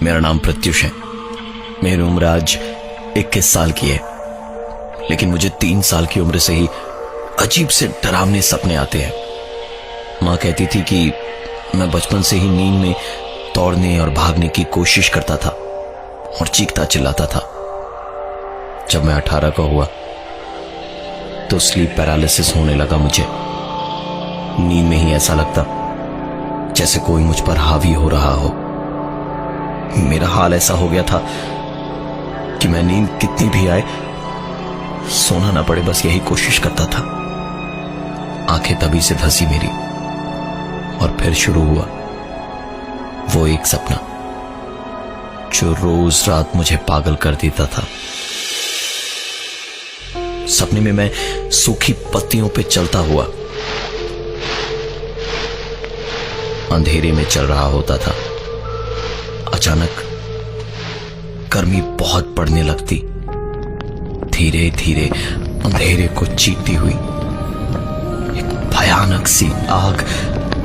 मेरा नाम प्रत्युष है। मेरी उम्र आज 21 साल की है, लेकिन मुझे 3 साल की उम्र से ही अजीब से डरावने सपने आते हैं। माँ कहती थी कि मैं बचपन से ही नींद में दौड़ने और भागने की कोशिश करता था और चीखता चिल्लाता था। जब मैं 18 का हुआ तो स्लीप पैरालिसिस होने लगा मुझे। नींद में ही ऐसा लगता जैसे कोई मुझ पर हावी हो रहा हो। मेरा हाल ऐसा हो गया था कि मैं नींद कितनी भी आए सोना ना पड़े, बस यही कोशिश करता था। आंखें तभी से धंसी मेरी और फिर शुरू हुआ वो एक सपना जो रोज रात मुझे पागल कर देता था। सपने में मैं सूखी पत्तियों पे चलता हुआ अंधेरे में चल रहा होता था। अचानक गर्मी बहुत पड़ने लगती। धीरे धीरे अंधेरे को चीरती हुई एक भयानक सी आग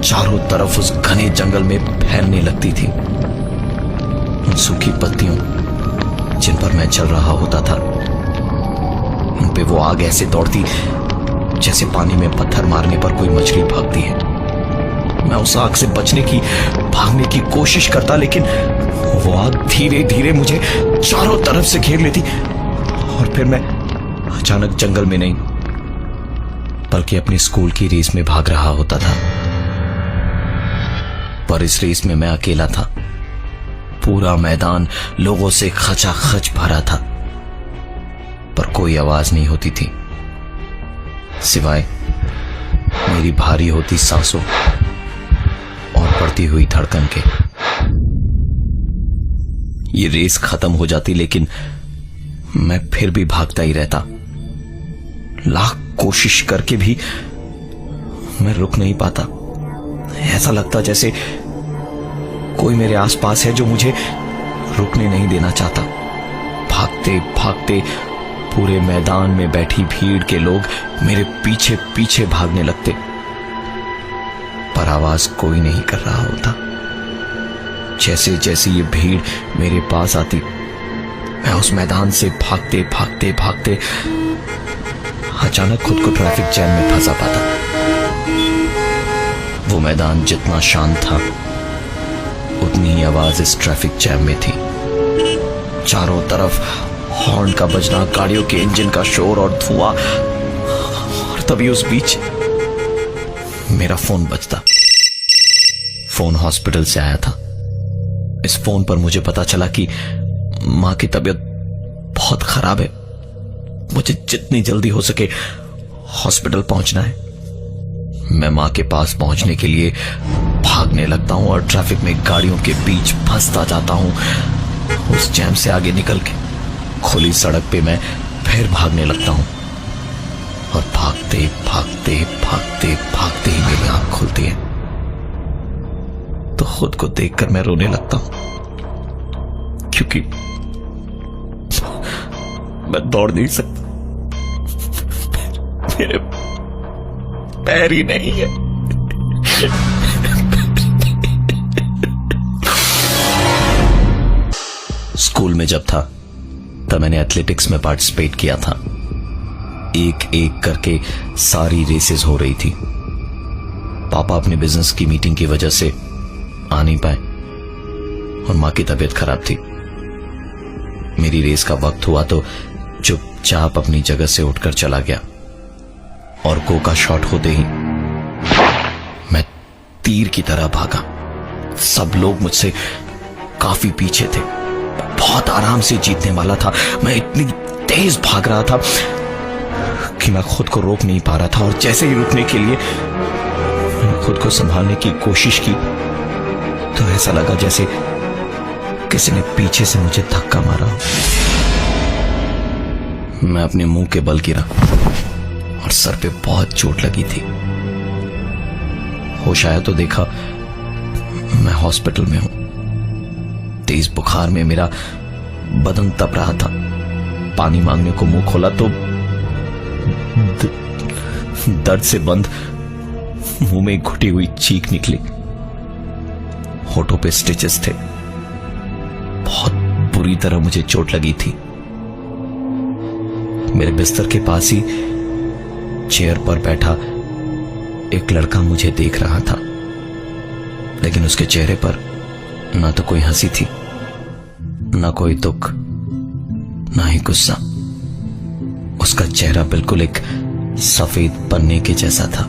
चारों तरफ उस घने जंगल में फैलने लगती थी। उन सूखी पत्तियों जिन पर मैं चल रहा होता था, उन पे वो आग ऐसे दौड़ती जैसे पानी में पत्थर मारने पर कोई मछली भागती है। मैं उस आग से बचने की, भागने की कोशिश करता, लेकिन वो आग धीरे धीरे मुझे चारों तरफ से घेर लेती और फिर मैं अचानक जंगल में नहीं बल्कि अपनी स्कूल की रेस में भाग रहा होता था। पर इस रेस में मैं अकेला था। पूरा मैदान लोगों से खचाखच भरा था, पर कोई आवाज नहीं होती थी सिवाय मेरी भारी होती सांसों और बढ़ती हुई धड़कन के। ये रेस खत्म हो जाती, लेकिन मैं फिर भी भागता ही रहता। लाख कोशिश करके भी मैं रुक नहीं पाता। ऐसा लगता जैसे कोई मेरे आसपास है जो मुझे रुकने नहीं देना चाहता। भागते भागते पूरे मैदान में बैठी भीड़ के लोग मेरे पीछे पीछे भागने लगते, पर आवाज कोई नहीं कर रहा होता। जैसे जैसे ये भीड़ मेरे पास आती, मैं उस मैदान से भागते भागते भागते अचानक खुद को ट्रैफिक जैम में फंसा पाता। वो मैदान जितना शांत था, उतनी ही आवाज इस ट्रैफिक जैम में थी। चारों तरफ हॉर्न का बजना, गाड़ियों के इंजन का शोर और धुआं, और तभी उस बीच मेरा फोन बजता। फोन हॉस्पिटल से आया था। इस फोन पर मुझे पता चला कि मां की तबीयत बहुत खराब है। मुझे जितनी जल्दी हो सके हॉस्पिटल पहुंचना है। मैं मां के पास पहुंचने के लिए भागने लगता हूं और ट्रैफिक में गाड़ियों के बीच फंसता जाता हूं। उस जैम से आगे निकल के खुली सड़क पे मैं फिर भागने लगता हूं और भागते भागते भागते भागते ही मेरी आंख खुलती है तो खुद को देखकर मैं रोने लगता हूं, क्योंकि मैं दौड़ नहीं सकता। मेरे पैर ही नहीं है। स्कूल में जब था तब मैंने एथलेटिक्स में पार्टिसिपेट किया था। एक एक करके सारी रेसेस हो रही थी। पापा अपने बिजनेस की मीटिंग की वजह से आ नहीं पाए और मां की तबीयत खराब थी। मेरी रेस का वक्त हुआ तो चुपचाप अपनी जगह से उठकर चला गया और गो का शॉट होते ही मैं तीर की तरह भागा। सब लोग मुझसे काफी पीछे थे। बहुत आराम से जीतने वाला था। मैं इतनी तेज भाग रहा था कि मैं खुद को रोक नहीं पा रहा था, और जैसे ही रुकने के लिए मैंने खुद को संभालने की कोशिश की तो ऐसा लगा जैसे किसी ने पीछे से मुझे धक्का मारा। मैं अपने मुंह के बल गिरा और सर पे बहुत चोट लगी थी। होश आया तो देखा मैं हॉस्पिटल में हूं। तेज बुखार में मेरा बदन तप रहा था। पानी मांगने को मुंह खोला तो दर्द से बंद मुंह में घुटी हुई चीख निकली। होठों पे स्टिचेस थे। बुरी तरह मुझे चोट लगी थी। मेरे बिस्तर के पास ही चेयर पर बैठा एक लड़का मुझे देख रहा था, लेकिन उसके चेहरे पर ना तो कोई हंसी थी, ना कोई दुख, ना ही गुस्सा। उसका चेहरा बिल्कुल एक सफेद पन्ने के जैसा था।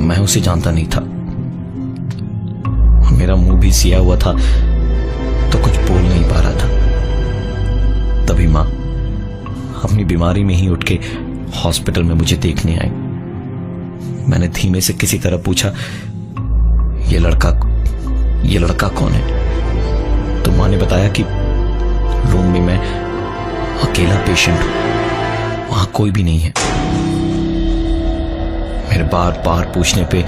मैं उसे जानता नहीं था। मेरा मुंह भी सिया हुआ था तो कुछ बोल नहीं पा रहा था। तभी मां अपनी बीमारी में ही उठ के हॉस्पिटल में मुझे देखने आई। मैंने धीमे से किसी तरह पूछा, ये लड़का कौन है? तो मां ने बताया कि रूम में मैं अकेला पेशेंट हूं, वहां कोई भी नहीं है। मेरे बार बार पूछने पे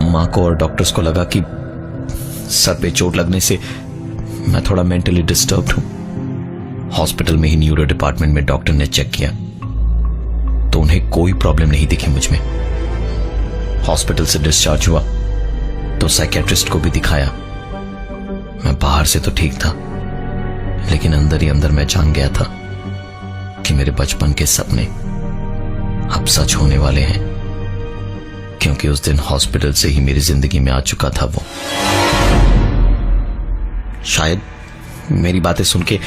मां को और डॉक्टर्स को लगा कि सर पे चोट लगने से मैं थोड़ा मेंटली डिस्टर्ब्ड हूं। हॉस्पिटल में ही न्यूरो डिपार्टमेंट में डॉक्टर ने चेक किया तो उन्हें कोई प्रॉब्लम नहीं दिखी मुझ में। हॉस्पिटल से डिस्चार्ज हुआ तो साइकियाट्रिस्ट को भी दिखाया। मैं बाहर से तो ठीक था, लेकिन अंदर ही अंदर मैं जान गया था कि मेरे बचपन के सपने अब सच होने वाले हैं, क्योंकि उस दिन हॉस्पिटल से ही मेरी जिंदगी में आ चुका था वो। शायद मेरी बातें सुन के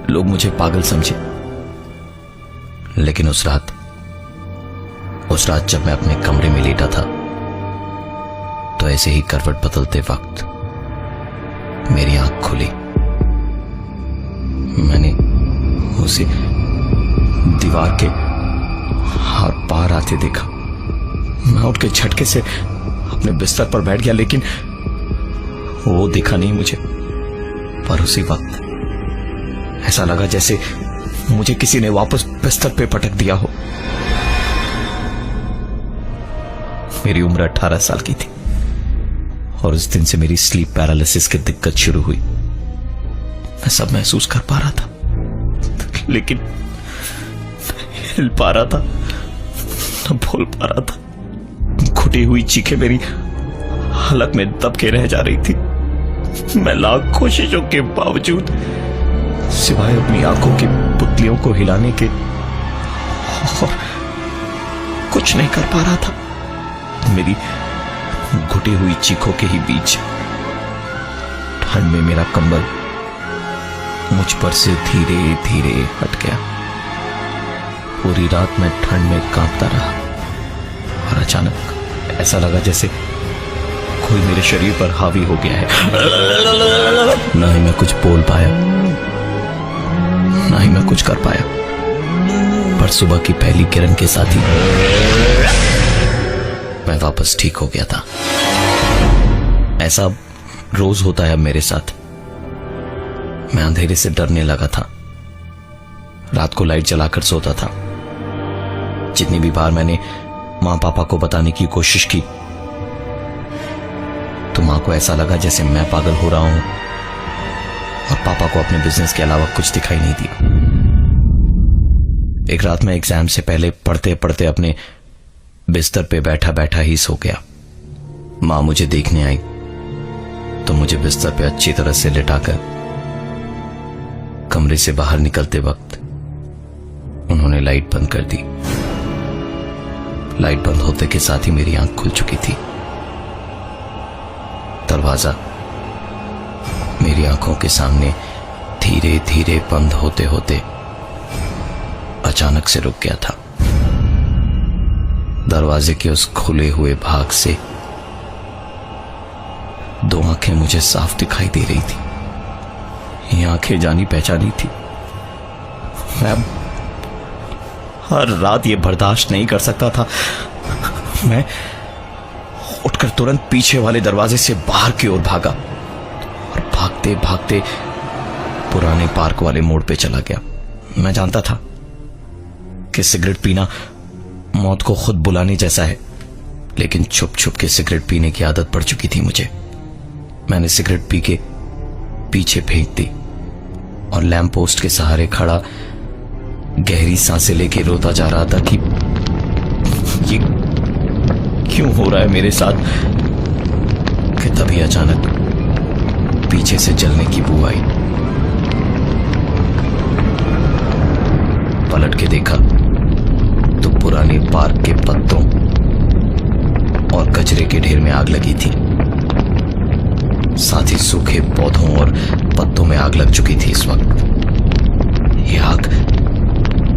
लोग मुझे पागल समझे, लेकिन उस रात जब मैं अपने कमरे में लेटा था तो ऐसे ही करवट बदलते वक्त मेरी आंख खुली। मैंने उसे दीवार के हार पार आते देखा। मैं उठ के झटके से अपने बिस्तर पर बैठ गया, लेकिन वो दिखा नहीं मुझे। पर उसी वक्त ऐसा लगा जैसे मुझे किसी ने वापस बिस्तर पे पटक दिया हो। मेरी उम्र 18 साल की थी और उस दिन से मेरी स्लीप पैरालिसिस की दिक्कत शुरू हुई। मैं सब महसूस कर पा रहा था, लेकिन हिल पा रहा था, न बोल पा रहा था। घुटी हुई चीखें मेरी हलक में दब के रह जा रही थी। मैं लाख कोशिशों के बावजूद सिवाय अपनी आंखों की पुतलियों को हिलाने के और कुछ नहीं कर पा रहा था। मेरी घुटी हुई चीखों के ही बीच ठंड में मेरा कंबल मुझ पर से धीरे धीरे हट गया। पूरी रात मैं ठंड में कांपता रहा और अचानक ऐसा लगा जैसे कोई मेरे शरीर पर हावी हो गया है। ना ही मैं कुछ बोल पाया, ना ही मैं कुछ कर पाया। पर सुबह की पहली किरण के साथ ही मैं वापस ठीक हो गया था। ऐसा रोज होता है अब मेरे साथ। मैं अंधेरे से डरने लगा था। रात को लाइट जलाकर सोता था। जितनी भी बार मैंने मां पापा को बताने की कोशिश की तो मां को ऐसा लगा जैसे मैं पागल हो रहा हूं और पापा को अपने बिजनेस के अलावा कुछ दिखाई नहीं दिया। एक रात मैं एग्जाम से पहले पढ़ते पढ़ते अपने बिस्तर पे बैठा बैठा ही सो गया। मां मुझे देखने आई तो मुझे बिस्तर पे अच्छी तरह से लिटाकर कमरे से बाहर निकलते वक्त उन्होंने लाइट बंद कर दी। लाइट बंद होते के साथ ही मेरी आंख खुल चुकी थी। दरवाजा मेरी आंखों के सामने धीरे धीरे बंद होते होते अचानक से रुक गया था। दरवाजे के उस खुले हुए भाग से दो आंखें मुझे साफ दिखाई दे रही थी। ये आंखें जानी पहचानी थी। मैं हर रात ये बर्दाश्त नहीं कर सकता था। मैं उठकर तुरंत पीछे वाले दरवाजे से बाहर की ओर भागा और भागते भागते पुराने पार्क वाले मोड़ पे चला गया। मैं जानता था कि सिगरेट पीना मौत को खुद बुलाने जैसा है, लेकिन छुप छुप के सिगरेट पीने की आदत पड़ चुकी थी मुझे। मैंने सिगरेट पी के पीछे फेंक दी और लैंप पोस्ट के सहारे खड़ा गहरी सांसें लेके रोता जा रहा था कि ये क्यों हो रहा है मेरे साथ। कि तभी अचानक पीछे से जलने की बू आई। पलट के देखा तो पुराने पार्क के पत्तों और कचरे के ढेर में आग लगी थी। साथ ही सूखे पौधों और पत्तों में आग लग चुकी थी। इस वक्त यह आग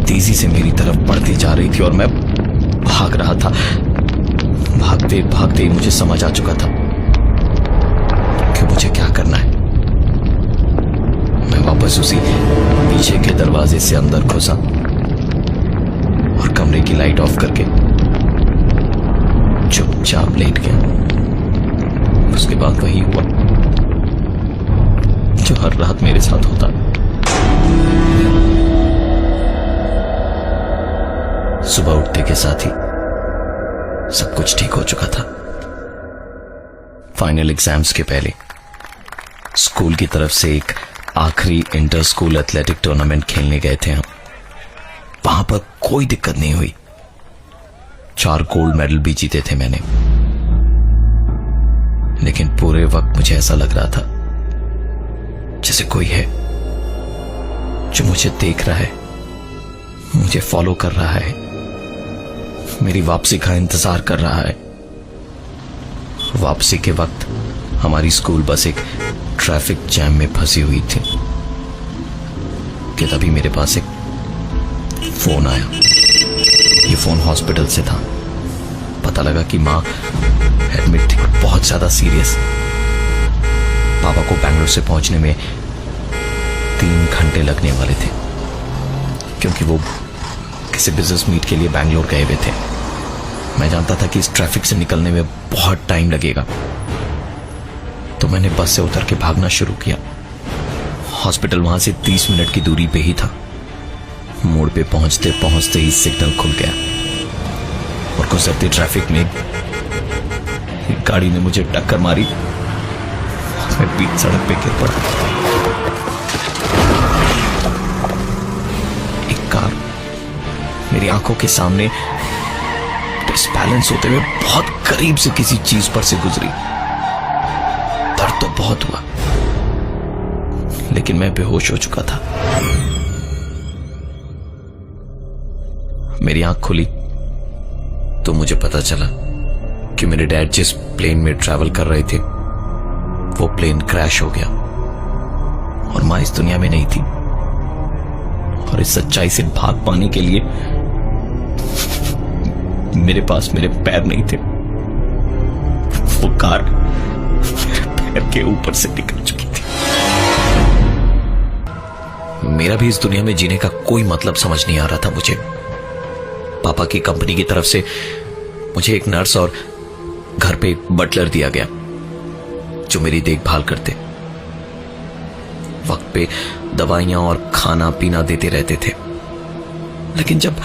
तेजी से मेरी तरफ बढ़ती जा रही थी और मैं भाग रहा था। भागते भागते ही मुझे समझ आ चुका था कि मुझे क्या करना है। मैं वापस उसी पीछे के दरवाजे से अंदर घुसा और कमरे की लाइट ऑफ करके चुपचाप लेट गया। उसके बाद वही हुआ जो हर रात मेरे साथ होता। सुबह उठते के साथ ही सब कुछ ठीक हो चुका था। फाइनल एग्जाम्स के पहले स्कूल की तरफ से एक आखिरी इंटर स्कूल एथलेटिक टूर्नामेंट खेलने गए थे हम। वहां पर कोई दिक्कत नहीं हुई। 4 गोल्ड मेडल भी जीते थे मैंने। लेकिन पूरे वक्त मुझे ऐसा लग रहा था जैसे कोई है जो मुझे देख रहा है, मुझे फॉलो कर रहा है, मेरी वापसी का इंतजार कर रहा है। वापसी के वक्त हमारी स्कूल बस एक ट्रैफिक जैम में फंसी हुई थी कि तभी मेरे पास एक फोन आया। ये फोन हॉस्पिटल से था। पता लगा कि मां एडमिट थी, बहुत ज्यादा सीरियस। पापा को बैंगलोर से पहुंचने में 3 घंटे लगने वाले थे क्योंकि वो किसी बिजनेस मीट के लिए बैंगलोर गए हुए थे। मैं जानता था कि इस ट्रैफिक से निकलने में बहुत टाइम लगेगा, तो मैंने बस से उतर के भागना शुरू किया। हॉस्पिटल वहां से 30 मिनट की दूरी पे ही था। मोड़ पे पहुंचते पहुंचते ही सिग्नल खुल गया और गुजरते ट्रैफिक में एक गाड़ी ने मुझे टक्कर मारी। मैं बीच सड़क पे गिर पड़ा। एक कार मेरी आंखों के सामने डिसबैलेंस होते हुए बहुत करीब से किसी चीज पर से गुजरी। दर्द तो बहुत हुआ, लेकिन मैं बेहोश हो चुका था। मेरी आंख खुली तो मुझे पता चला कि मेरे डैड जिस प्लेन में ट्रैवल कर रहे थे वो प्लेन क्रैश हो गया और मां इस दुनिया में नहीं थी। और इस सच्चाई से भाग पाने के लिए मेरे पास मेरे पैर नहीं थे। वो कार पैर के ऊपर से निकल चुकी थी। मेरा भी इस दुनिया में जीने का कोई मतलब समझ नहीं आ रहा था मुझे। पापा की कंपनी की तरफ से मुझे एक नर्स और घर पे एक बटलर दिया गया जो मेरी देखभाल करते, वक्त पे दवाइयां और खाना पीना देते रहते थे। लेकिन जब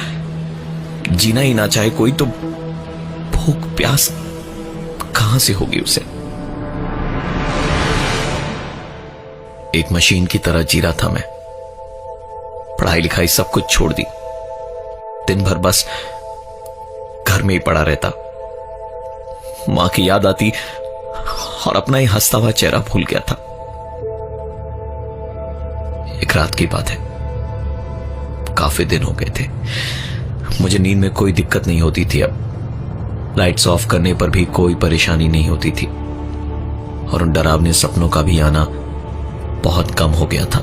जीना ही ना चाहे कोई तो भूख प्यास कहां से होगी उसे। एक मशीन की तरह जी रहा था मैं। पढ़ाई लिखाई सब कुछ छोड़ दी। दिन भर बस घर में ही पड़ा रहता। मां की याद आती और अपना ही हंसता हुआ चेहरा भूल गया था। एक रात की बात है, काफी दिन हो गए थे। मुझे नींद में कोई दिक्कत नहीं होती थी। अब लाइट्स ऑफ करने पर भी कोई परेशानी नहीं होती थी और उन डरावने सपनों का भी आना बहुत कम हो गया था।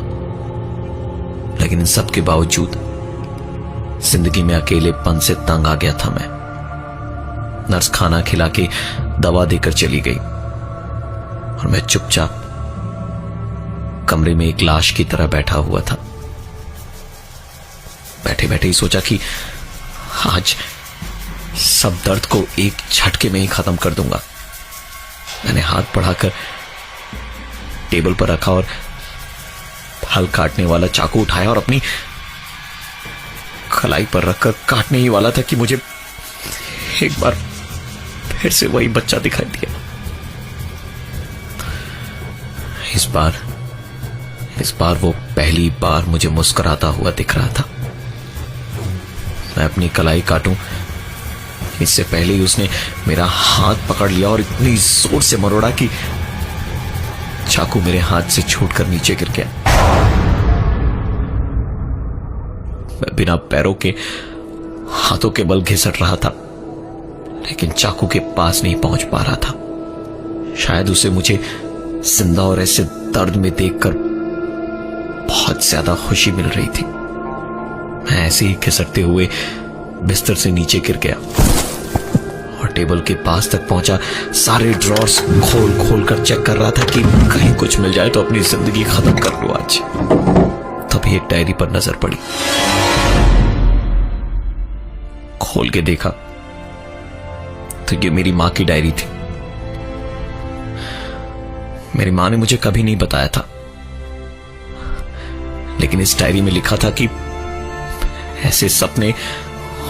लेकिन इन सब के बावजूद जिंदगी में अकेलेपन से तंग आ गया था मैं। नर्स खाना खिला के दवा देकर चली गई और मैं चुपचाप कमरे में एक लाश की तरह बैठा हुआ था। बैठे बैठे ही सोचा कि आज सब दर्द को एक झटके में ही खत्म कर दूंगा। मैंने हाथ बढ़ाकर टेबल पर रखा और हल काटने वाला चाकू उठाया और अपनी कलाई पर रखकर काटने ही वाला था कि मुझे एक बार फिर से वही बच्चा दिखाई दिया। इस बार वो पहली बार मुझे मुस्कुराता हुआ दिख रहा था। मैं अपनी कलाई काटूं इससे पहले ही उसने मेरा हाथ पकड़ लिया और इतनी जोर से मरोड़ा कि चाकू मेरे हाथ से छूटकर नीचे गिर गया। मैं बिना पैरों के हाथों के बल घिसट रहा था, लेकिन चाकू के पास नहीं पहुंच पा रहा था। शायद उसे मुझे जिंदा और ऐसे दर्द में देखकर बहुत ज्यादा खुशी मिल रही थी। मैं ऐसे ही घिसटते हुए बिस्तर से नीचे गिर गया और टेबल के पास तक पहुंचा। सारे ड्रॉर्स खोल खोल कर चेक कर रहा था कि कहीं कुछ मिल जाए तो अपनी जिंदगी खत्म कर लूं आज। तभी एक डायरी पर नजर पड़ी। खोल के देखा तो ये मेरी मां की डायरी थी। मेरी मां ने मुझे कभी नहीं बताया था, लेकिन इस डायरी में लिखा था कि ऐसे सपने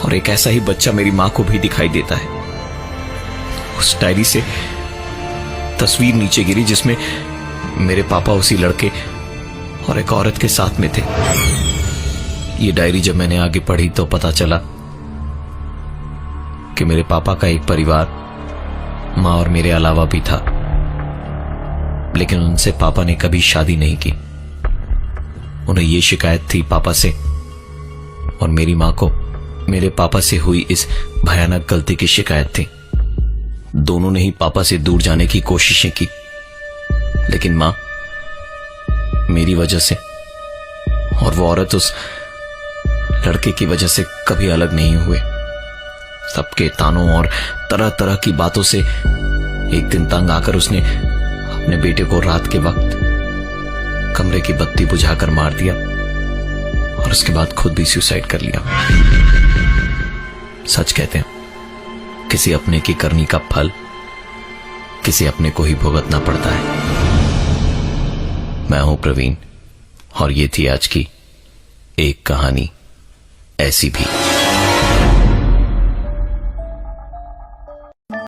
और एक ऐसा ही बच्चा मेरी मां को भी दिखाई देता है। उस डायरी से तस्वीर नीचे गिरी जिसमें मेरे पापा उसी लड़के और एक औरत के साथ में थे। ये डायरी जब मैंने आगे पढ़ी तो पता चला कि मेरे पापा का एक परिवार मां और मेरे अलावा भी था, लेकिन उनसे पापा ने कभी शादी नहीं की। उन्हें यह शिकायत थी पापा से, और मेरी मां को मेरे पापा से हुई इस भयानक गलती की शिकायत थी। दोनों ने ही पापा से दूर जाने की कोशिशें की, लेकिन मां मेरी वजह से और वो औरत उस लड़के की वजह से कभी अलग नहीं हुए। सबके तानों और तरह तरह की बातों से एक दिन तंग आकर उसने अपने बेटे को रात के वक्त कमरे की बत्ती बुझाकर मार दिया और उसके बाद खुद भी सुसाइड कर लिया। सच कहते हैं, किसी अपने की करनी का फल किसी अपने को ही भुगतना पड़ता है। मैं हूं प्रवीण और ये थी आज की एक कहानी ऐसी भी।